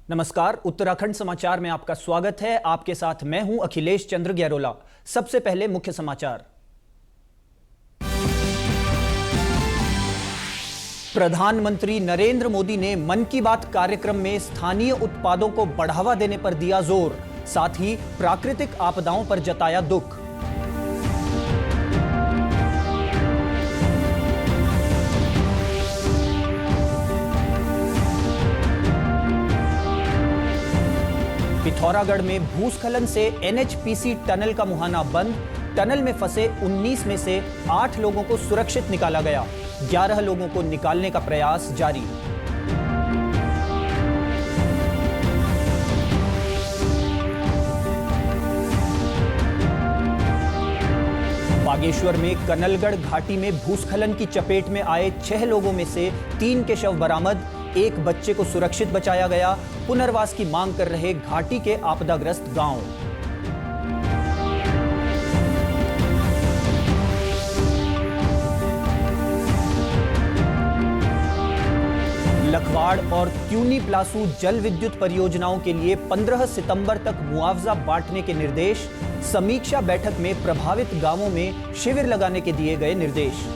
नमस्कार, उत्तराखंड समाचार में आपका स्वागत है। आपके साथ मैं हूं अखिलेश चंद्र गैरोला। सबसे पहले मुख्य समाचार। प्रधानमंत्री नरेंद्र मोदी ने मन की बात कार्यक्रम में स्थानीय उत्पादों को बढ़ावा देने पर दिया जोर, साथ ही प्राकृतिक आपदाओं पर जताया दुख। पिथौरागढ़ में भूस्खलन से एनएचपीसी टनल का मुहाना बंद। टनल में फंसे 19 में से 8 लोगों को सुरक्षित निकाला गया। 11 लोगों को निकालने का प्रयास जारी। बागेश्वर में कनलगढ़ घाटी में भूस्खलन की चपेट में आए 6 लोगों में से 3 के शव बरामद। एक बच्चे को सुरक्षित बचाया गया। पुनर्वास की मांग कर रहे घाटी के आपदाग्रस्त गांव। लखवाड़ और त्यूनी प्लासू जल विद्युत परियोजनाओं के लिए 15 सितंबर तक मुआवजा बांटने के निर्देश। समीक्षा बैठक में प्रभावित गांवों में शिविर लगाने के दिए गए निर्देश।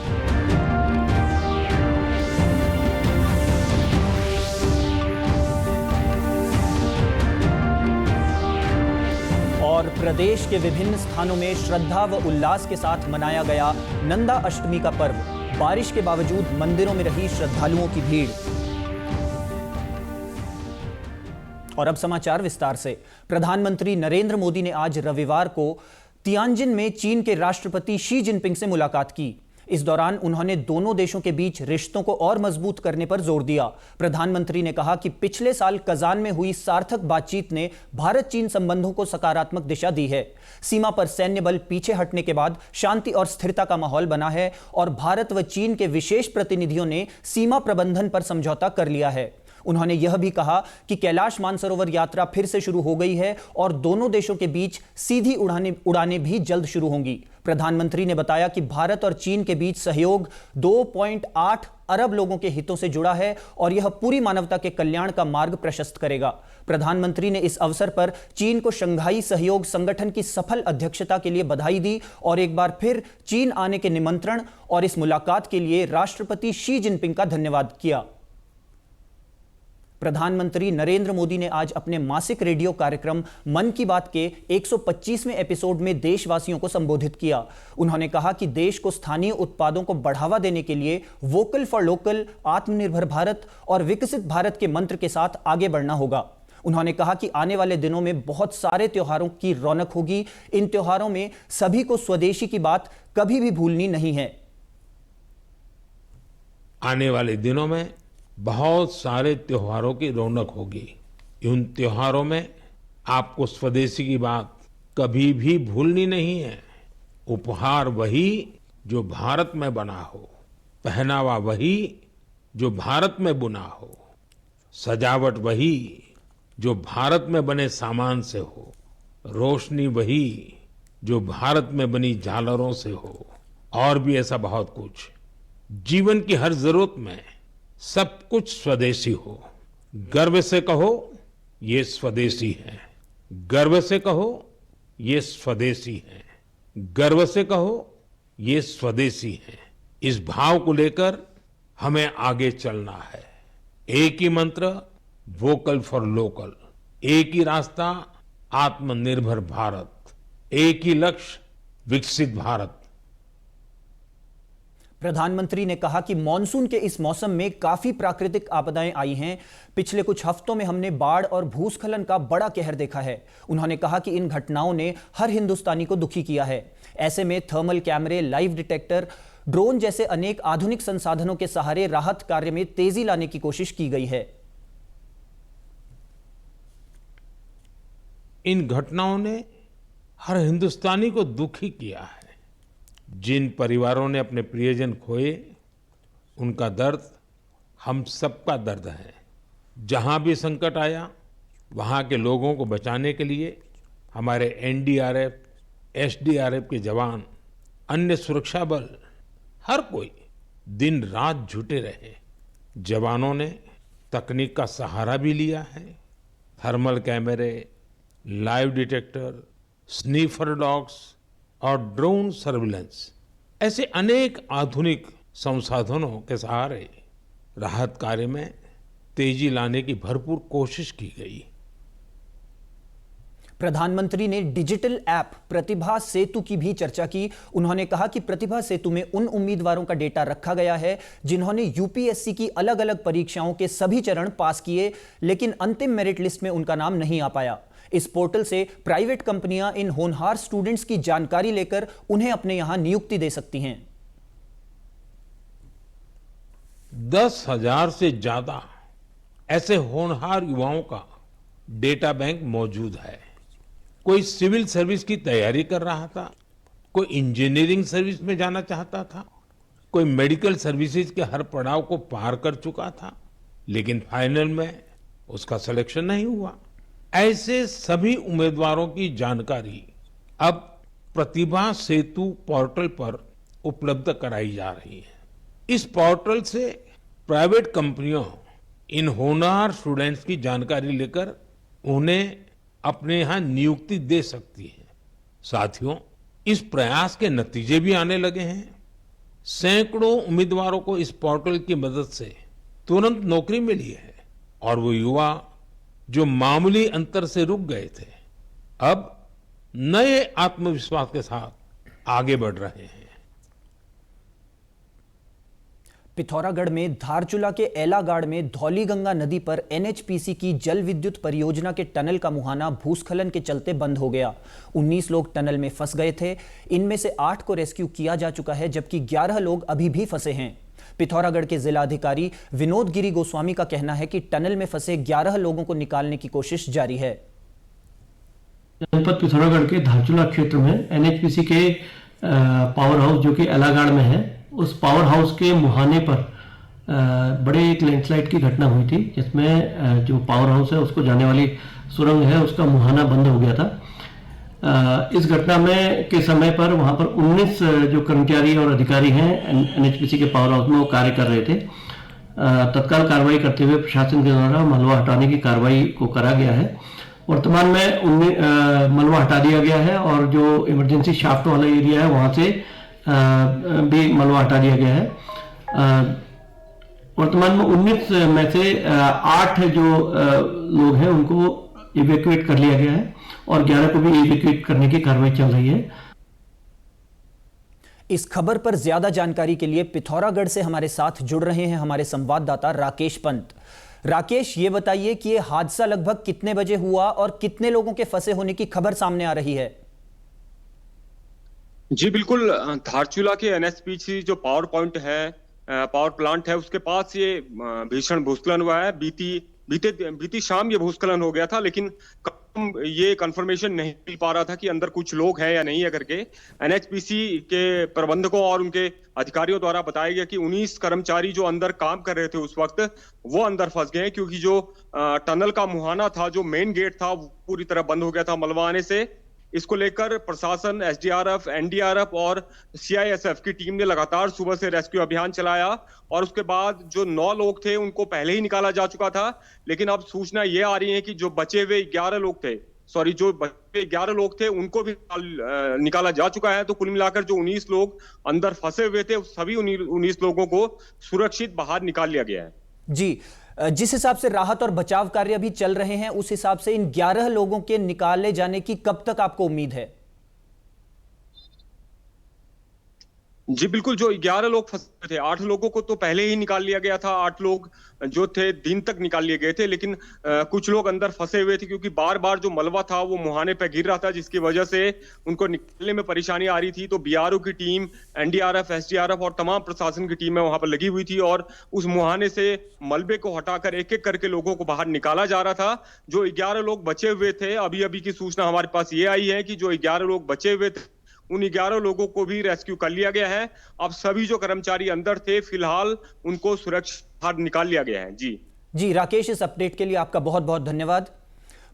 और प्रदेश के विभिन्न स्थानों में श्रद्धा व उल्लास के साथ मनाया गया नंदा अष्टमी का पर्व। बारिश के बावजूद मंदिरों में रही श्रद्धालुओं की भीड़। और अब समाचार विस्तार से। प्रधानमंत्री नरेंद्र मोदी ने आज रविवार को तियानजिन में चीन के राष्ट्रपति शी जिनपिंग से मुलाकात की। इस दौरान उन्होंने दोनों देशों के बीच रिश्तों को और मजबूत करने पर जोर दिया। प्रधानमंत्री ने कहा कि पिछले साल कजान में हुई सार्थक बातचीत ने भारत चीन संबंधों को सकारात्मक दिशा दी है। सीमा पर सैन्य बल पीछे हटने के बाद शांति और स्थिरता का माहौल बना है और भारत व चीन के विशेष प्रतिनिधियों ने सीमा प्रबंधन पर समझौता कर लिया है। उन्होंने यह भी कहा कि कैलाश मानसरोवर यात्रा फिर से शुरू हो गई है और दोनों देशों के बीच सीधी उड़ानें भी जल्द शुरू होंगी। प्रधानमंत्री ने बताया कि भारत और चीन के बीच सहयोग 2.8 अरब लोगों के हितों से जुड़ा है और यह पूरी मानवता के कल्याण का मार्ग प्रशस्त करेगा। प्रधानमंत्री ने इस अवसर पर चीन को शंघाई सहयोग संगठन की सफल अध्यक्षता के लिए बधाई दी और एक बार फिर चीन आने के निमंत्रण और इस मुलाकात के लिए राष्ट्रपति शी जिनपिंग का धन्यवाद किया। प्रधानमंत्री नरेंद्र मोदी ने आज अपने मासिक रेडियो कार्यक्रम मन की बात के 125वें एपिसोड में देशवासियों को संबोधित किया। उन्होंने कहा कि देश को स्थानीय उत्पादों को बढ़ावा देने के लिए वोकल फॉर लोकल, आत्मनिर्भर भारत और विकसित भारत के मंत्र के साथ आगे बढ़ना होगा। उन्होंने कहा कि आने वाले दिनों में बहुत सारे त्योहारों की रौनक होगी। इन त्योहारों में सभी को स्वदेशी की बात कभी भी भूलनी नहीं है। आने वाले दिनों में बहुत सारे त्योहारों की रौनक होगी। उन त्योहारों में आपको स्वदेशी की बात कभी भी भूलनी नहीं है। उपहार वही जो भारत में बना हो, पहनावा वही जो भारत में बुना हो, सजावट वही जो भारत में बने सामान से हो, रोशनी वही जो भारत में बनी झालरों से हो, और भी ऐसा बहुत कुछ। जीवन की हर जरूरत में सब कुछ स्वदेशी हो। गर्व से कहो ये स्वदेशी है, गर्व से कहो ये स्वदेशी है, गर्व से कहो ये स्वदेशी है। इस भाव को लेकर हमें आगे चलना है। एक ही मंत्र, वोकल फॉर लोकल। एक ही रास्ता, आत्मनिर्भर भारत। एक ही लक्ष्य, विकसित भारत। प्रधानमंत्री ने कहा कि मॉनसून के इस मौसम में काफी प्राकृतिक आपदाएं आई हैं। पिछले कुछ हफ्तों में हमने बाढ़ और भूस्खलन का बड़ा कहर देखा है। उन्होंने कहा कि इन घटनाओं ने हर हिंदुस्तानी को दुखी किया है। ऐसे में थर्मल कैमरे, लाइव डिटेक्टर, ड्रोन जैसे अनेक आधुनिक संसाधनों के सहारे राहत कार्य में तेजी लाने की कोशिश की गई है। इन घटनाओं ने हर हिंदुस्तानी को दुखी किया है। जिन परिवारों ने अपने प्रियजन खोए, उनका दर्द हम सबका दर्द है। जहां भी संकट आया, वहां के लोगों को बचाने के लिए हमारे एनडीआरएफ, एसडीआरएफ के जवान, अन्य सुरक्षा बल, हर कोई दिन रात जुटे रहे। जवानों ने तकनीक का सहारा भी लिया है। थर्मल कैमरे, लाइव डिटेक्टर, स्नीफर डॉग्स और ड्रोन सर्विलेंस ऐसे अनेक आधुनिक संसाधनों के सहारे राहत कार्य में तेजी लाने की भरपूर कोशिश की गई। प्रधानमंत्री ने डिजिटल ऐप प्रतिभा सेतु की भी चर्चा की। उन्होंने कहा कि प्रतिभा सेतु में उन उम्मीदवारों का डेटा रखा गया है जिन्होंने यूपीएससी की अलग अलग परीक्षाओं के सभी चरण पास किए, लेकिन अंतिम मेरिट लिस्ट में उनका नाम नहीं आ पाया। इस पोर्टल से प्राइवेट कंपनियां इन होनहार स्टूडेंट्स की जानकारी लेकर उन्हें अपने यहां नियुक्ति दे सकती हैं। 10,000 से ज्यादा ऐसे होनहार युवाओं का डेटा बैंक मौजूद है। कोई सिविल सर्विस की तैयारी कर रहा था, कोई इंजीनियरिंग सर्विस में जाना चाहता था, कोई मेडिकल सर्विसेज के हर पड़ाव को पार कर चुका था, लेकिन फाइनल में उसका सिलेक्शन नहीं हुआ। ऐसे सभी उम्मीदवारों की जानकारी अब प्रतिभा सेतु पोर्टल पर उपलब्ध कराई जा रही है। इस पोर्टल से प्राइवेट कंपनियां इन होनहार स्टूडेंट्स की जानकारी लेकर उन्हें अपने यहां नियुक्ति दे सकती है। साथियों, इस प्रयास के नतीजे भी आने लगे हैं। सैकड़ों उम्मीदवारों को इस पोर्टल की मदद से तुरंत नौकरी मिली है और वो युवा जो मामूली अंतर से रुक गए थे, अब नए आत्मविश्वास के साथ आगे बढ़ रहे हैं। पिथौरागढ़ में धारचूला के एलागाड़ में धौलीगंगा नदी पर एनएचपीसी की जल विद्युत परियोजना के टनल का मुहाना भूस्खलन के चलते बंद हो गया। 19 लोग टनल में फंस गए थे। इनमें से 8 को रेस्क्यू किया जा चुका है, जबकि 11 लोग अभी भी फंसे हैं। पिथौरागढ़ के जिला अधिकारी विनोद गिरी गोस्वामी का कहना है कि टनल में फंसे 11 लोगों को निकालने की कोशिश जारी है। जनपद पिथौरागढ़ के धारचूला क्षेत्र में एनएचपीसी के पावर हाउस जो कि एलागाड़ में है, उस पावर हाउस के मुहाने पर बड़े एक लैंडस्लाइड की घटना हुई थी, जिसमें जो पावर हाउस है उसको जाने वाली सुरंग है उसका मुहाना बंद हो गया था। इस घटना में के समय पर वहां पर 19 जो कर्मचारी और अधिकारी हैं एनएचपीसी के पावर हाउस में वो कार्य कर रहे थे। तत्काल कार्रवाई करते हुए प्रशासन के द्वारा मलबा हटाने की कार्रवाई को करा गया है। वर्तमान में मलबा हटा दिया गया है और जो इमरजेंसी शाफ्ट वाला एरिया है वहां से भी मलबा हटा दिया गया है। वर्तमान में 19 में से 8 जो लोग हैं उनको इवैक्यूएट कर लिया गया है और 11 को भी इवैक्यूएट करने की कार्रवाई चल रही है। इस खबर पर ज्यादा जानकारी के लिए पिथौरागढ़ से हमारे साथ जुड़ रहे हैं हमारे संवाददाता राकेश पंत। राकेश, ये बताइए कि यह हादसा लगभग कितने बजे हुआ और कितने लोगों के फंसे होने की खबर सामने आ रही है? जी बिल्कुल, धारचूला के एनएचपीसी जो पावर प्लांट है उसके पास ये भीषण भूस्खलन हुआ है। बीती शाम ये भूस्खलन हो गया था, लेकिन ये कंफर्मेशन नहीं मिल पा रहा था कि अंदर कुछ लोग हैं या नहीं है करके। एनएचपीसी के प्रबंधकों और उनके अधिकारियों द्वारा बताया गया कि 19 कर्मचारी जो अंदर काम कर रहे थे उस वक्त वो अंदर फंस गए, क्योंकि जो टनल का मुहाना था, जो मेन गेट था, वो पूरी तरह बंद हो गया था मलबा आने से। इसको लेकर प्रशासन, एसडीआरएफ, एनडीआरएफ और सीआईएसएफ की टीम ने लगातार सुबह से रेस्क्यू अभियान चलाया और उसके बाद जो 9 लोग थे उनको पहले ही निकाला जा चुका था। लेकिन अब सूचना ये आ रही है कि जो बचे हुए 11 लोग थे उनको भी निकाला जा चुका है। तो कुल मिलाकर जो 19 लोग अंदर फंसे हुए थे सभी 19 लोगों को सुरक्षित बाहर निकाल लिया गया है। जी, जिस हिसाब से राहत और बचाव कार्य अभी चल रहे हैं उस हिसाब से इन 11 लोगों के निकाले जाने की कब तक आपको उम्मीद है? जी बिल्कुल, जो 11 लोग फंसे थे, 8 लोगों को तो पहले ही निकाल लिया गया था। 8 लोग जो थे दिन तक निकाल लिए गए थे, लेकिन कुछ लोग अंदर फंसे हुए थे क्योंकि बार बार जो मलबा था वो मुहाने पे गिर रहा था, जिसकी वजह से उनको निकलने में परेशानी आ रही थी। तो बीआरओ की टीम, एनडीआरएफ, एसडीआरएफ और तमाम प्रशासन की टीमें वहां पर लगी हुई थी और उस मुहाने से मलबे को हटाकर एक एक करके लोगों को बाहर निकाला जा रहा था। जो 11 लोग बचे हुए थे, अभी अभी की सूचना हमारे पास ये आई है कि जो 11 लोग बचे हुए थे उन 11 लोगों को भी रेस्क्यू कर लिया गया है। अब सभी जो कर्मचारी अंदर थे फिलहाल उनको सुरक्षित बाहर निकाल लिया गया है। जी राकेश, इस अपडेट के लिए आपका बहुत बहुत धन्यवाद।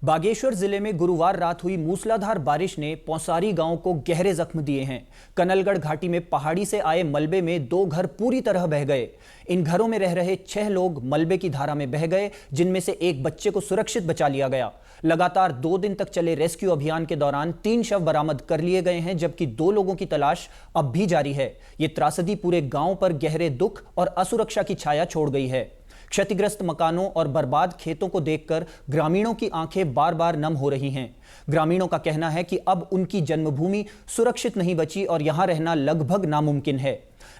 बागेश्वर जिले में गुरुवार रात हुई मूसलाधार बारिश ने पौसारी गांव को गहरे जख्म दिए हैं। कनलगढ़ घाटी में पहाड़ी से आए मलबे में 2 घर पूरी तरह बह गए। इन घरों में रह रहे 6 लोग मलबे की धारा में बह गए, जिनमें से एक बच्चे को सुरक्षित बचा लिया गया। लगातार 2 दिन तक चले रेस्क्यू अभियान के दौरान 3 शव बरामद कर लिए गए हैं, जबकि 2 लोगों की तलाश अब भी जारी है। ये त्रासदी पूरे गांव पर गहरे दुख और असुरक्षा की छाया छोड़ गई है। क्षतिग्रस्त मकानों और बर्बाद खेतों को देखकर ग्रामीणों की आंखें बार बार नम हो रही हैं। ग्रामीणों का कहना है कि अब उनकी जन्मभूमि सुरक्षित नहीं बची और यहां रहना लगभग नामुमकिन है।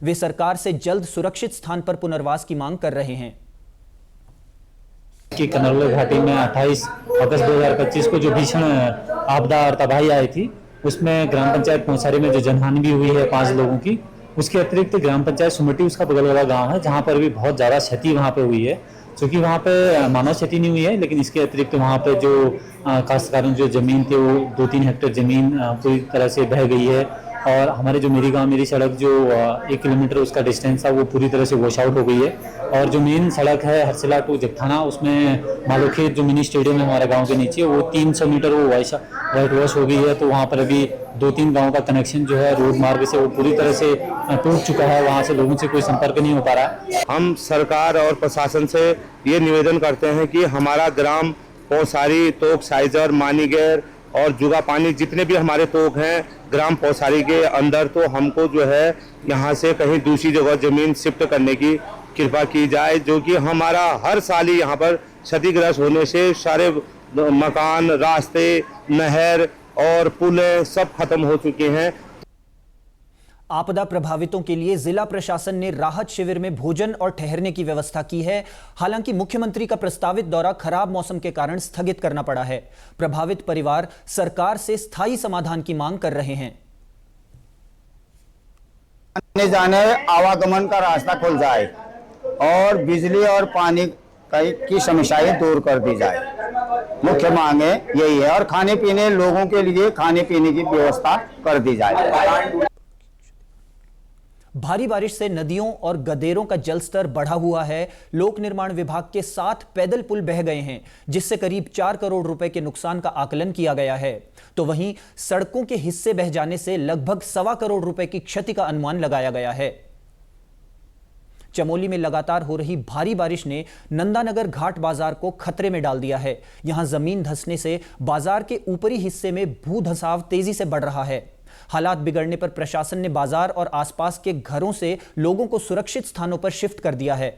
वे सरकार से जल्द सुरक्षित स्थान पर पुनर्वास की मांग कर रहे हैं। कि कनौली घाटी में 28 अगस्त 2025 को जो भीषण आपदा और तबाही आई थी, उसमें ग्राम पंचायत पौसारी में जो जनहानि भी हुई है 5 लोगों की, उसके अतिरिक्त ग्राम पंचायत सुमटी उसका बगल वाला गांव है, जहां पर भी बहुत ज़्यादा क्षति वहां पे हुई है। क्योंकि वहां पे मानव क्षति नहीं हुई है, लेकिन इसके अतिरिक्त वहां पे जो काश्तकारों जो जमीन थी वो 2-3 हेक्टेयर जमीन पूरी तरह से बह गई है। और हमारे जो मेरी गांव मेरी सड़क जो 1 किलोमीटर उसका डिस्टेंस था वो पूरी तरह से वॉश आउट हो गई है। और जो मेन सड़क है हरसिला टू जगथाना, उसमें मालोखेत जो मिनी स्टेडियम है हमारे गांव के नीचे, वो 300 मीटर वो वाइट वॉश हो गई है। तो वहाँ पर अभी 2-3 गाँव का कनेक्शन जो है रोड मार्ग से वो पूरी तरह से टूट चुका है। वहाँ से लोगों से कोई संपर्क नहीं हो पा रहा है। हम सरकार और प्रशासन से ये निवेदन करते हैं कि हमारा ग्राम पौसारी, तोक साइजर, मानीगैर और जुगा पानी जितने भी हमारे तोक हैं ग्राम पौसारी के अंदर, तो हमको जो है यहाँ से कहीं दूसरी जगह जमीन शिफ्ट करने की कृपा की जाए, जो कि हमारा हर साल ही यहाँ पर क्षतिग्रस्त होने से सारे मकान, रास्ते, नहर और पुल सब खत्म हो चुके हैं। आपदा प्रभावितों के लिए जिला प्रशासन ने राहत शिविर में भोजन और ठहरने की व्यवस्था की है। हालांकि मुख्यमंत्री का प्रस्तावित दौरा खराब मौसम के कारण स्थगित करना पड़ा है। प्रभावित परिवार सरकार से स्थायी समाधान की मांग कर रहे हैं। आने जाने आवागमन का रास्ता खुल जाए और बिजली और पानी की समस्याएं दूर कर दी जाए। मुख्य मांगे यही है। और खाने पीने, लोगों के लिए खाने पीने की व्यवस्था कर दी जाए। भारी बारिश से नदियों और गदेरों का जलस्तर बढ़ा हुआ है। लोक निर्माण विभाग के 7 पैदल पुल बह गए हैं, जिससे करीब 4 करोड़ रुपए के नुकसान का आकलन किया गया है। तो वहीं सड़कों के हिस्से बह जाने से लगभग 1.25 करोड़ रुपए की क्षति का अनुमान लगाया गया है। चमोली में लगातार हो रही भारी बारिश ने नंदानगर घाट बाजार को खतरे में डाल दिया है। यहां जमीन धंसने से बाजार के ऊपरी हिस्से में भू धंसाव तेजी से बढ़ रहा है। हालात बिगड़ने पर प्रशासन ने बाजार और आसपास के घरों से लोगों को सुरक्षित स्थानों पर शिफ्ट कर दिया है।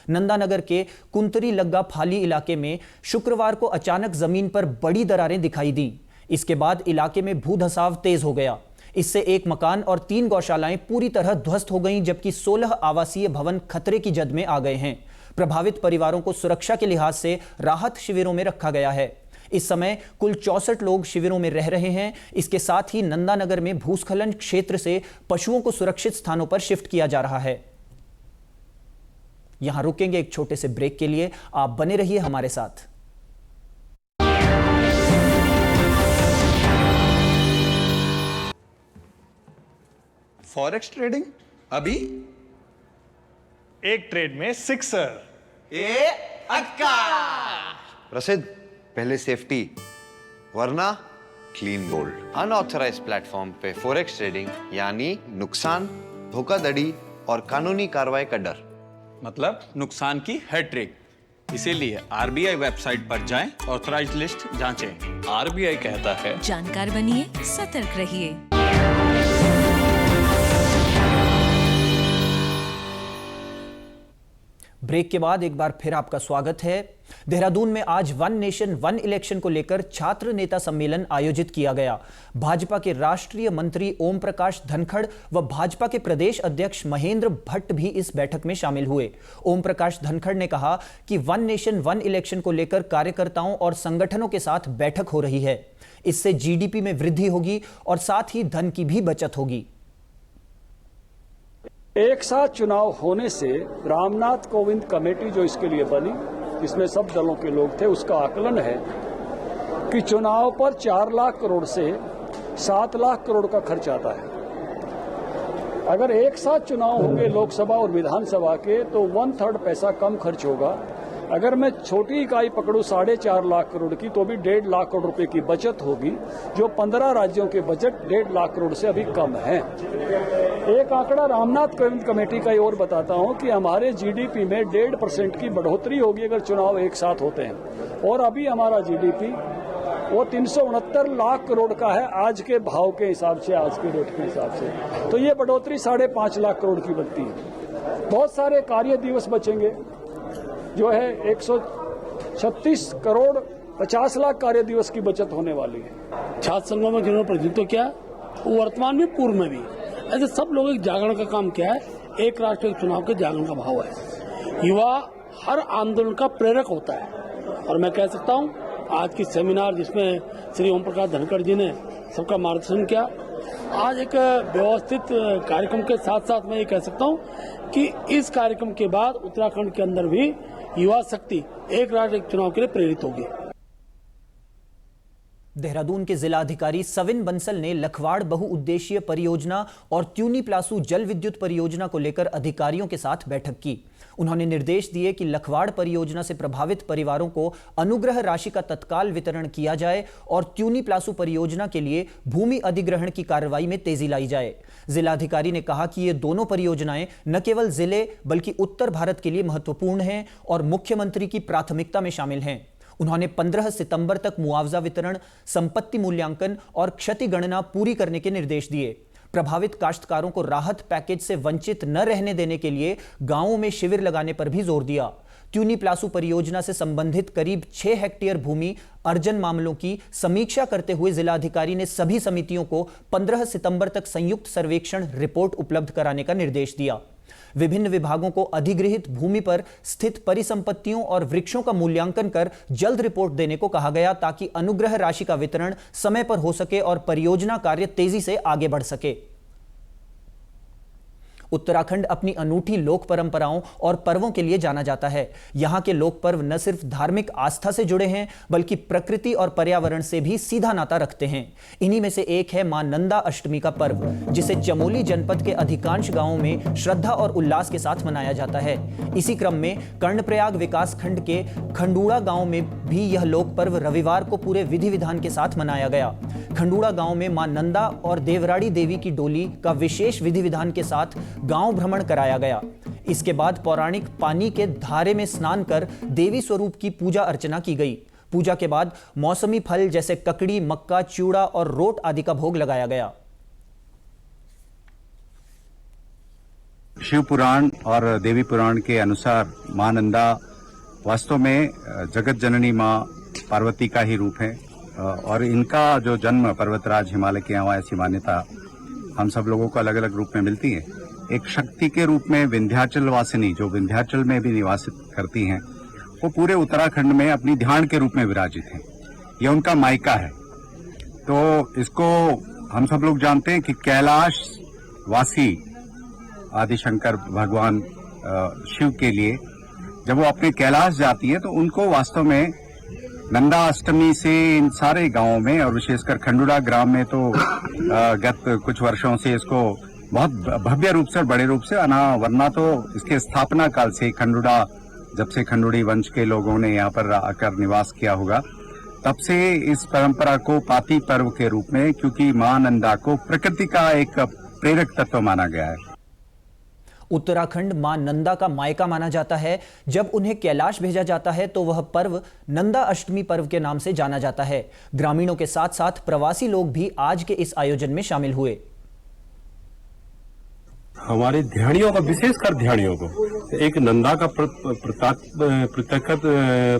नंदानगर के कुंतरी लग्गा फाली इलाके में शुक्रवार को अचानक जमीन पर बड़ी दरारें दिखाई दी। इसके बाद इलाके में भू धंसाव तेज हो गया। इससे 1 मकान और 3 गौशालाएं पूरी तरह ध्वस्त हो गईं, जबकि 16 आवासीय भवन खतरे की जद में आ गए हैं। प्रभावित परिवारों को सुरक्षा के लिहाज से राहत शिविरों में रखा गया है। इस समय कुल 64 लोग शिविरों में रह रहे हैं। इसके साथ ही नंदानगर में भूस्खलन क्षेत्र से पशुओं को सुरक्षित स्थानों पर शिफ्ट किया जा रहा है। यहां रुकेंगे एक छोटे से ब्रेक के लिए। आप बने रहिए हमारे साथ। फॉरेक्स ट्रेडिंग अभी एक ट्रेड में 6 प्रसिद्ध, पहले सेफ्टी वरना क्लीन गोल्ड। अनऑथराइज्ड प्लेटफॉर्म पे फॉरेक्स ट्रेडिंग यानी नुकसान, धोखाधड़ी और कानूनी कार्रवाई का डर। मतलब नुकसान की हैट्रिक। इसीलिए आरबीआई वेबसाइट पर जाएं, ऑथराइज्ड लिस्ट जांचें। आरबीआई कहता है, जानकार बनिए, सतर्क रहिए। ब्रेक के बाद एक बार फिर आपका स्वागत है। देहरादून में आज 1 नेशन 1 इलेक्शन को लेकर छात्र नेता सम्मेलन आयोजित किया गया। भाजपा के राष्ट्रीय मंत्री ओम प्रकाश धनखड़ व भाजपा के प्रदेश अध्यक्ष महेंद्र भट्ट भी इस बैठक में शामिल हुए। ओम प्रकाश धनखड़ ने कहा कि 1 नेशन 1 इलेक्शन को लेकर कार्यकर्ताओं और संगठनों के साथ बैठक हो रही है। इससे जीडीपी में वृद्धि होगी और साथ ही धन की भी बचत होगी। एक साथ चुनाव होने से रामनाथ कोविंद कमेटी जो इसके लिए बनी, इसमें सब दलों के लोग थे, उसका आकलन है कि चुनाव पर 4 लाख करोड़ से 7 लाख करोड़ का खर्च आता है। अगर एक साथ चुनाव होंगे लोकसभा और विधानसभा के, तो 1/3 पैसा कम खर्च होगा। अगर मैं छोटी इकाई पकड़ूं 4.5 लाख करोड़ की तो भी 1.5 लाख करोड़ रुपए की बचत होगी, जो 15 राज्यों के बजट 1.5 लाख करोड़ से अभी कम है। एक आंकड़ा रामनाथ कोविंद कमेटी का और बताता हूं कि हमारे जीडीपी में 1.5% की बढ़ोतरी होगी अगर चुनाव एक साथ होते हैं, और अभी हमारा जीडीपी वो 369 लाख करोड़ का है आज के भाव के हिसाब से, आज के रेट के हिसाब से। तो ये बढ़ोतरी 5.5 लाख करोड़ की बनती है। बहुत सारे कार्य दिवस बचेंगे, जो है 136 करोड़ 50 लाख कार्य दिवस की बचत होने वाली है। छात्र संघों में जिन्होंने प्रतिनिधित्व किया, वो वर्तमान में पूर्व में भी ऐसे सब लोग एक जागरण का काम किया है। एक राष्ट्र एक चुनाव के जागरण का भाव है। युवा हर आंदोलन का प्रेरक होता है, और मैं कह सकता हूँ आज की सेमिनार जिसमें श्री ओम प्रकाश धनखड़ जी ने सबका मार्गदर्शन किया, आज एक व्यवस्थित कार्यक्रम के साथ साथ मैं ये कह सकता हूँ कि इस कार्यक्रम के बाद उत्तराखंड के अंदर भी युवा शक्ति एक राष्ट्र एक चुनाव के लिए प्रेरित होगी। देहरादून के जिलाधिकारी सविन बंसल ने लखवाड़ बहुउद्देशीय परियोजना और त्यूनी प्लासू जल विद्युत परियोजना को लेकर अधिकारियों के साथ बैठक की। उन्होंने निर्देश दिए कि लखवाड़ परियोजना से प्रभावित परिवारों को अनुग्रह राशि का तत्काल वितरण किया जाए और त्यूनी प्लासू परियोजना के लिए भूमि अधिग्रहण की कार्रवाई में तेजी लाई जाए। जिलाधिकारी ने कहा कि ये दोनों परियोजनाएं न केवल जिले बल्कि उत्तर भारत के लिए महत्वपूर्ण हैं और मुख्यमंत्री की प्राथमिकता में शामिल हैं। उन्होंने 15 सितंबर तक मुआवजा वितरण, संपत्ति मूल्यांकन और क्षति गणना पूरी करने के निर्देश दिए। प्रभावित काश्तकारों को राहत पैकेज से वंचित न रहने देने के लिए गांवों में शिविर लगाने पर भी जोर दिया। त्यूनी प्लासू परियोजना से संबंधित करीब 6 हेक्टेयर भूमि अर्जन मामलों की समीक्षा करते हुए जिलाधिकारी ने सभी समितियों को 15 सितंबर तक संयुक्त सर्वेक्षण रिपोर्ट उपलब्ध कराने का निर्देश दिया। विभिन्न विभागों को अधिगृहित भूमि पर स्थित परिसंपत्तियों और वृक्षों का मूल्यांकन कर जल्द रिपोर्ट देने को कहा गया ताकि अनुग्रह राशि का वितरण समय पर हो सके और परियोजना कार्य तेजी से आगे बढ़ सके। उत्तराखंड अपनी अनूठी लोक परंपराओं और पर्वों के लिए जाना जाता है। यहाँ के लोक पर्व न सिर्फ धार्मिक आस्था से जुड़े हैं बल्कि प्रकृति और पर्यावरण से भी सीधा नाता रखते हैं। इन्हीं में से एक है मां नंदा अष्टमी का पर्व, जिसे चमोली जनपद के अधिकांश गांवों में श्रद्धा और उल्लास के साथ मनाया जाता है। इसी क्रम में कर्णप्रयाग विकास खंड के खंडूड़ा गांव में भी यह लोक पर्व रविवार को पूरे विधि विधान के साथ मनाया गया। खंडूड़ा गांव में मां नंदा और देवराड़ी देवी की डोली का विशेष विधि विधान के साथ गांव भ्रमण कराया गया। इसके बाद पौराणिक पानी के धारे में स्नान कर देवी स्वरूप की पूजा अर्चना की गई। पूजा के बाद मौसमी फल जैसे ककड़ी, मक्का, चूड़ा और रोट आदि का भोग लगाया गया। शिव पुराण और देवी पुराण के अनुसार मां नंदा वास्तव में जगत जननी मां पार्वती का ही रूप है और इनका जो जन्म पर्वतराज हिमालय के यहाँ ऐसी मान्यता हम सब लोगों को अलग अलग रूप में मिलती है। एक शक्ति के रूप में विंध्याचल वासिनी जो विंध्याचल में भी निवासित करती हैं, वो पूरे उत्तराखंड में अपनी ध्यान के रूप में विराजित हैं। ये उनका मायका है। तो इसको हम सब लोग जानते हैं कि कैलाश वासी आदिशंकर भगवान शिव के लिए जब वो अपने कैलाश जाती है तो उनको वास्तव में नंदा अष्टमी से इन सारे गांवों में और विशेषकर खंडूड़ा ग्राम में तो गत कुछ वर्षों से इसको बहुत भव्य रूप से और बड़े रूप से वरना तो इसके स्थापना काल से खंडूड़ा, जब से खंडूड़ी वंश के लोगों ने यहाँ पर आकर निवास किया होगा, तब से इस परंपरा को पाती पर्व के रूप में, क्योंकि मां नंदा को प्रकृति का एक प्रेरक तत्व माना गया है। उत्तराखंड मां नंदा का मायका माना जाता है। जब उन्हें कैलाश भेजा जाता है तो वह पर्व नंदा अष्टमी पर्व के नाम से जाना जाता है। ग्रामीणों के साथ साथ प्रवासी लोग भी आज के इस आयोजन में शामिल हुए। हमारे ध्यानियों का, विशेषकर ध्यानियों को एक नंदा का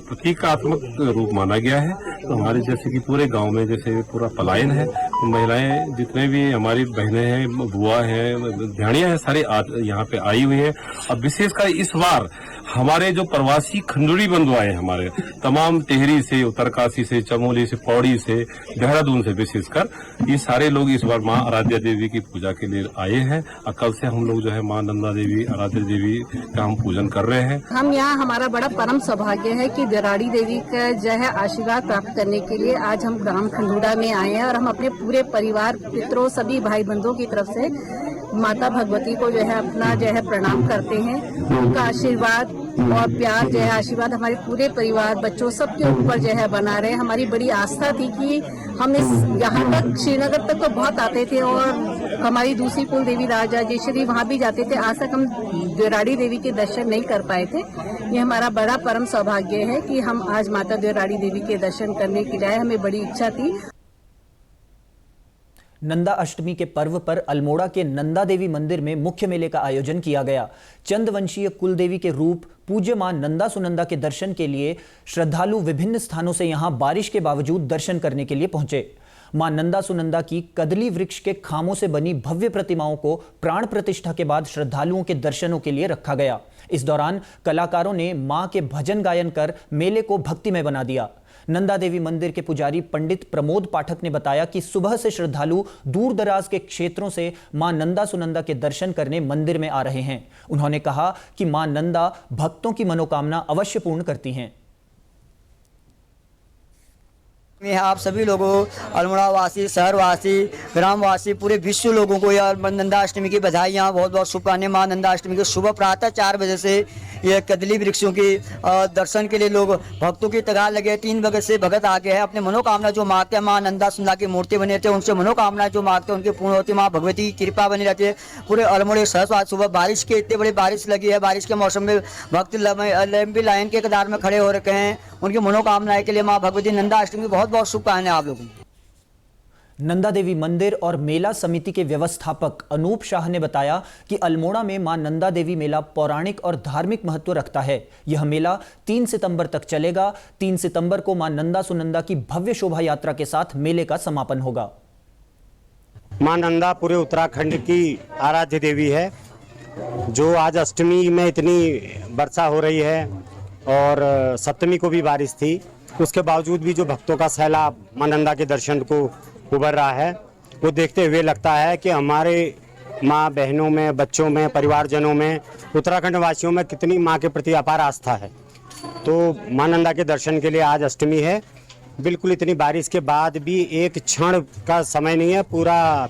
प्रतीकात्मक रूप माना गया है। तो हमारे जैसे कि पूरे गांव में जैसे पूरा पलायन है, तो महिलाएं जितने भी हमारी बहनें हैं, बुआ हैं, ध्यानियां हैं, सारे यहाँ पे आई हुई है। और विशेषकर इस बार हमारे जो प्रवासी खंडूड़ी बंधु आए हमारे तमाम टिहरी से, उत्तरकाशी से, चमोली से, पौड़ी से, देहरादून से, विशेषकर ये सारे लोग इस बार मां आराध्या देवी की पूजा के लिए आए हैं। और कल से हम लोग जो है मां नंदा देवी, आराध्या देवी का हम पूजन कर रहे हैं। हम यहाँ, हमारा बड़ा परम सौभाग्य है कि देवराड़ी देवी का जो है आशीर्वाद प्राप्त करने के लिए आज हम ग्राम खंडूड़ा में आए हैं और हम अपने पूरे परिवार, पितरों, सभी भाई बंधुओं की तरफ से माता भगवती को जो है अपना जो है प्रणाम करते हैं। उनका आशीर्वाद और प्यार जो है आशीर्वाद हमारे पूरे परिवार बच्चों सबके ऊपर जो है बना रहे। हमारी बड़ी आस्था थी कि हम इस यहाँ तक श्रीनगर तक तो बहुत आते थे और हमारी दूसरी कुल देवी राजराजेश्वरी वहाँ भी जाते थे। आज तक हम देवराड़ी देवी के दर्शन नहीं कर पाए थे। ये हमारा बड़ा परम सौभाग्य है कि हम आज माता देवराड़ी देवी के दर्शन करने के लिए हमें बड़ी इच्छा थी। नंदा अष्टमी के पर्व पर अल्मोड़ा के नंदा देवी मंदिर में मुख्य मेले का आयोजन किया गया। चंदवंशीय कुल देवी के रूप पूज्य मां नंदा सुनंदा के दर्शन के लिए श्रद्धालु विभिन्न स्थानों से यहां बारिश के बावजूद दर्शन करने के लिए पहुंचे। मां नंदा सुनंदा की कदली वृक्ष के खामों से बनी भव्य प्रतिमाओं को प्राण प्रतिष्ठा के बाद श्रद्धालुओं के दर्शनों के लिए रखा गया। इस दौरान कलाकारों ने मां के भजन गायन कर मेले को भक्तिमय बना दिया। नंदा देवी मंदिर के पुजारी पंडित प्रमोद पाठक ने बताया कि सुबह से श्रद्धालु दूर दराज के क्षेत्रों से मां नंदा सुनंदा के दर्शन करने मंदिर में आ रहे हैं। उन्होंने कहा कि मां नंदा भक्तों की मनोकामना अवश्य पूर्ण करती हैं। आप सभी लोगों, अल्मोड़ा वासी, शहर वासी, ग्राम वासी, पूरे विश्व लोगों को यह नंदा अष्टमी की बधाइयाँ, बहुत बहुत शुभकामनाएं। मां नंदा अष्टमी के सुबह प्रातः 4 बजे से यह कदली वृक्षों की दर्शन के लिए लोग भक्तों की कतार लगे। 3 बजे से भगत आ गए हैं। अपने मनोकामना जो मांगते हैं, मां नंदा सुनंदा की मूर्ति बने रहते हैं, उनसे मनोकामना जो मांगते हैं उनकी पूर्ण होती है। मां भगवती की कृपा बनी रहती है। पूरे अल्मोड़े शहर आज सुबह बारिश के इतने बड़ी बारिश लगी है। बारिश के मौसम में भक्त लंबी लाइन के कतार में खड़े हो रखे हैं। उनकी मनोकामनाएं के लिए मां भगवती नंदा अष्टमी की बहुत बहुत शुभकामनाएं आप लोगों को। नंदा देवी मंदिर और मेला समिति के व्यवस्थापक अनूप शाह ने बताया कि अल्मोड़ा में मां नंदा देवी मेला पौराणिक और धार्मिक महत्व रखता है। यह मेला 3 सितंबर तक चलेगा। 3 सितंबर को मां नंदा सुनंदा की भव्य शोभा यात्रा के साथ मेले का समापन होगा। मां नंदा पूरे उत्तराखंड की आराध्य देवी है। जो आज अष्टमी में इतनी वर्षा हो रही है और सप्तमी को भी बारिश थी, उसके बावजूद भी जो भक्तों का सैलाब मां नंदा के दर्शन को उभर रहा है, वो देखते हुए लगता है कि हमारे माँ बहनों में, बच्चों में, परिवारजनों में, उत्तराखंड वासियों में कितनी माँ के प्रति अपार आस्था है। तो मां नंदा के दर्शन के लिए आज अष्टमी है। बिल्कुल इतनी बारिश के बाद भी एक क्षण का समय नहीं है। पूरा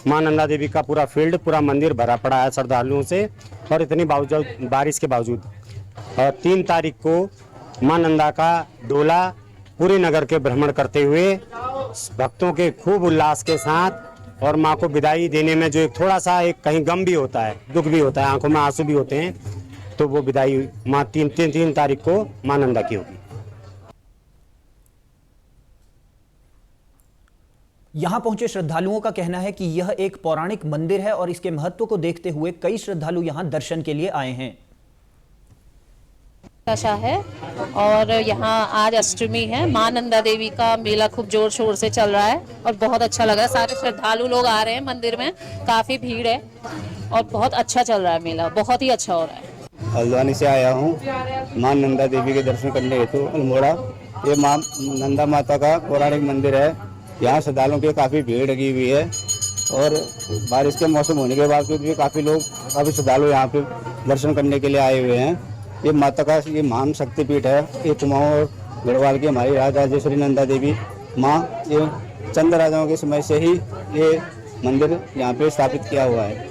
मां नंदा देवी का पूरा फील्ड, पूरा मंदिर भरा पड़ा है श्रद्धालुओं से। और इतनी बारिश के बावजूद और 3 तारीख को मां नंदा का डोला पूरे नगर के भ्रमण करते हुए भक्तों के खूब उल्लास के साथ और मां को विदाई देने में जो एक थोड़ा सा एक कहीं गम भी होता है, दुख भी होता है, आंखों में आंसू भी होते हैं, तो वो विदाई मां 3 तारीख को मां नंदा की होगी। यहां पहुंचे श्रद्धालुओं का कहना है कि यह एक पौराणिक मंदिर है और इसके महत्व को देखते हुए कई श्रद्धालु यहां दर्शन के लिए आए हैं। आशा है और यहाँ आज अष्टमी है। मां नंदा देवी का मेला खूब जोर शोर से चल रहा है और बहुत अच्छा लग रहा है। सारे श्रद्धालु लोग आ रहे हैं मंदिर में, काफी भीड़ है और बहुत अच्छा चल रहा है मेला, बहुत ही अच्छा हो रहा है। हल्द्वानी से आया हूँ मां नंदा देवी के दर्शन करने हेतु अल्मोड़ा। ये मां नंदा माता का पौराणिक मंदिर है। यहाँ श्रद्धालुओं की काफी भीड़ लगी हुई है और बारिश के मौसम होने के बावजूद भी काफी श्रद्धालु यहाँ पे दर्शन करने के लिए आए हुए हैं। ये माता का ये महान शक्तिपीठ है। ये कुमाऊं और गढ़वाल की हमारी राजराजेश्वरी नंदा देवी माँ, ये चंद राजाओं के समय से ही ये मंदिर यहाँ पे स्थापित किया हुआ है।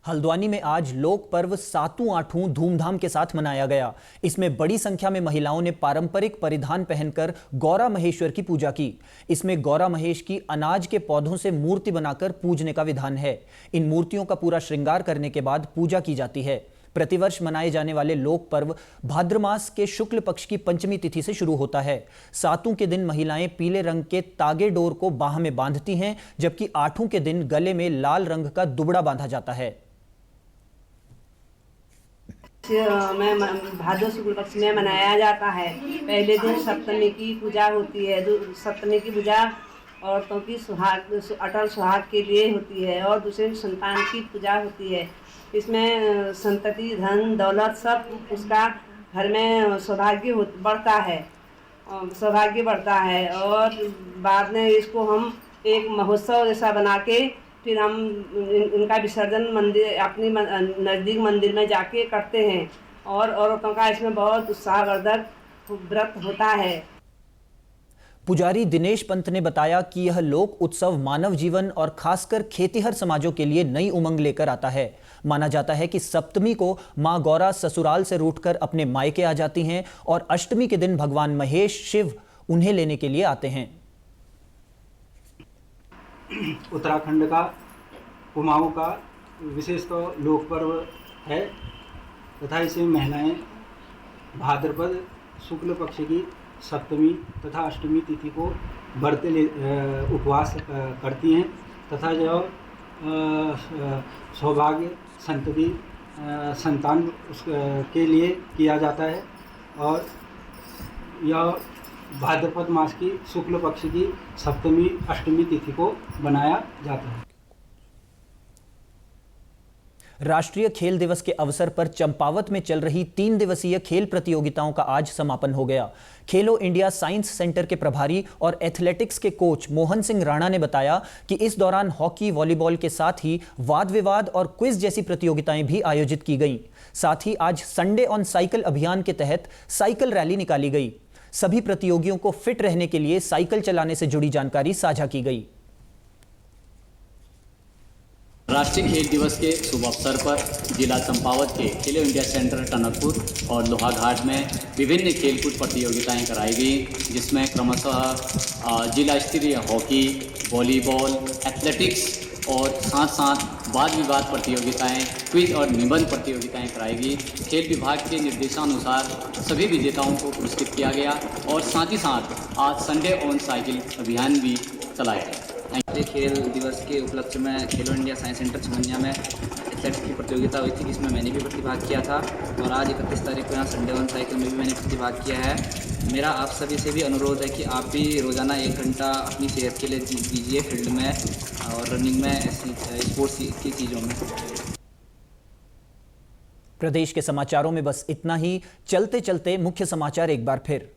हल्द्वानी में आज लोक पर्व सातू आठू धूमधाम के साथ मनाया गया। इसमें बड़ी संख्या में महिलाओं ने पारंपरिक परिधान पहनकर गौरा महेश्वर की पूजा की। इसमें गौरा महेश की अनाज के पौधों से मूर्ति बनाकर पूजने का विधान है। इन मूर्तियों का पूरा श्रृंगार करने के बाद पूजा की जाती है। प्रतिवर्ष मनाए जाने वाले लोक पर्व भाद्र मास के शुक्ल पक्ष की पंचमी तिथि से शुरू होता है। सातों के दिन महिलाएं पीले रंग के तागे डोर को बाह में बांधती हैं, जबकि आठों के दिन गले में लाल रंग का दुबड़ा बांधा जाता है। भादो शुक्ल पक्ष में मनाया जाता है। पहले दिन सप्तमी की पूजा होती है। सप्तमी की पूजा औरतों की अटल सुहाग के लिए होती है और दूसरे दिन संतान की पूजा होती है। इसमें संतति, धन, दौलत सब उसका घर में सौभाग्य बढ़ता है और बाद में इसको हम एक महोत्सव जैसा बना के फिर हम इनका विसर्जन मंदिर अपनी नज़दीक मंदिर में जाके करते हैं और औरतों का इसमें बहुत उत्साहवर्धक व्रत होता है। पुजारी दिनेश पंत ने बताया कि यह लोक उत्सव मानव जीवन और खासकर खेतिहर समाजों के लिए नई उमंग लेकर आता है। माना जाता है कि सप्तमी को मां गौरा ससुराल से रूठकर अपने मायके आ जाती हैं और अष्टमी के दिन भगवान महेश शिव उन्हें लेने के लिए आते हैं। उत्तराखंड का कुमाऊं का विशेष तो लोक पर्व है तथा इसे महिलाएं भाद्रपद शुक्ल पक्ष की सप्तमी तथा अष्टमी तिथि को व्रत उपवास करती हैं तथा जो सौभाग्य संतति संतान के लिए किया जाता है और यह भाद्रपद मास की शुक्ल पक्ष की सप्तमी अष्टमी तिथि को बनाया जाता है। राष्ट्रीय खेल दिवस के अवसर पर चंपावत में चल रही 3 दिवसीय खेल प्रतियोगिताओं का आज समापन हो गया। खेलो इंडिया साइंस सेंटर के प्रभारी और एथलेटिक्स के कोच मोहन सिंह राणा ने बताया कि इस दौरान हॉकी, वॉलीबॉल के साथ ही वाद विवाद और क्विज जैसी प्रतियोगिताएं भी आयोजित की गईं। साथ ही आज संडे ऑन साइकिल अभियान के तहत साइकिल रैली निकाली गई। सभी प्रतियोगियों को फिट रहने के लिए साइकिल चलाने से जुड़ी जानकारी साझा की गई। राष्ट्रीय खेल दिवस के शुभ अवसर पर जिला चंपावत के खेलो इंडिया सेंटर टनकपुर और लोहाघाट में विभिन्न खेलकूद प्रतियोगिताएं कराई गई, जिसमें क्रमशः जिला स्तरीय हॉकी, वॉलीबॉल, एथलेटिक्स और साथ साथ वाद विवाद प्रतियोगिताएं, क्विज और निबंध प्रतियोगिताएं कराई गई। खेल विभाग के निर्देशानुसार सभी विजेताओं को पुरस्कृत किया गया और साथ ही साथ आज संडे ऑन साइकिल अभियान भी चलाया गया। खेल दिवस के उपलक्ष्य में खेलो इंडिया साइंस सेंटर छमनिया में एथलेटिक्स की प्रतियोगिता हुई थी, जिसमें मैंने भी प्रतिभाग किया था और आज 31 तारीख को यहाँ संडे ऑन साइकिल में भी मैंने प्रतिभाग किया है। मेरा आप सभी से भी अनुरोध है कि आप भी रोज़ाना 1 घंटा अपनी सेहत के लिए दीजिए फील्ड में और रनिंग में, ऐसी स्पोर्ट्स की चीज़ों में। प्रदेश के समाचारों में बस इतना ही। चलते चलते मुख्य समाचार एक बार फिर।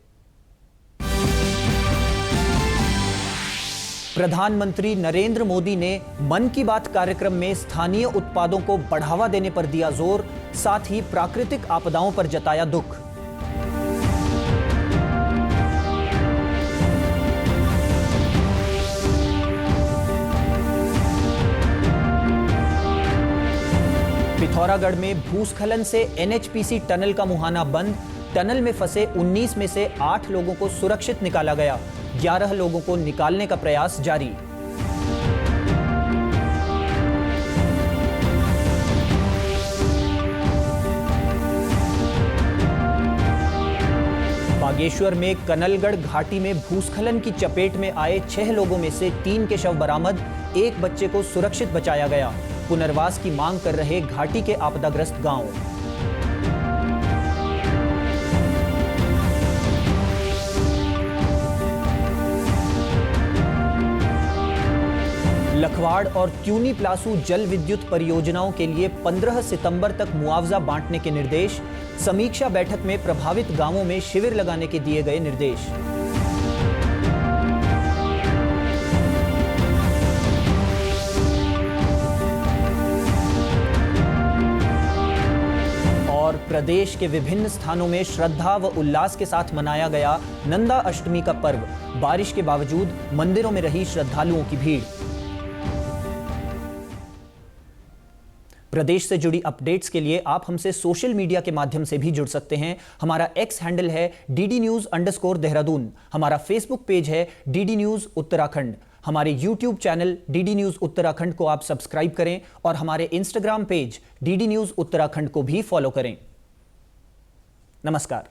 प्रधानमंत्री नरेंद्र मोदी ने मन की बात कार्यक्रम में स्थानीय उत्पादों को बढ़ावा देने पर दिया जोर, साथ ही प्राकृतिक आपदाओं पर जताया दुख। पिथौरागढ़ में भूस्खलन से एनएचपीसी टनल का मुहाना बंद। टनल में फंसे 19 में से 8 लोगों को सुरक्षित निकाला गया। 11 लोगों को निकालने का प्रयास जारी। बागेश्वर में कनलगढ़ घाटी में भूस्खलन की चपेट में आए 6 लोगों में से 3 के शव बरामद। 1 बच्चे को सुरक्षित बचाया गया। पुनर्वास की मांग कर रहे घाटी के आपदाग्रस्त गांव। लखवाड़ और क्यूनी प्लासू जल विद्युत परियोजनाओं के लिए 15 सितंबर तक मुआवजा बांटने के निर्देश। समीक्षा बैठक में प्रभावित गांवों में शिविर लगाने के दिए गए निर्देश। और प्रदेश के विभिन्न स्थानों में श्रद्धा व उल्लास के साथ मनाया गया नंदा अष्टमी का पर्व। बारिश के बावजूद मंदिरों में रही श्रद्धालुओं की भीड़। प्रदेश से जुड़ी अपडेट्स के लिए आप हमसे सोशल मीडिया के माध्यम से भी जुड़ सकते हैं। हमारा एक्स हैंडल है DD News_देहरादून। हमारा फेसबुक पेज है DD News उत्तराखंड। हमारे YouTube channel DD News Uttarakhand को आप सब्सक्राइब करें और हमारे Instagram page DD News Uttarakhand को भी फॉलो करें। नमस्कार।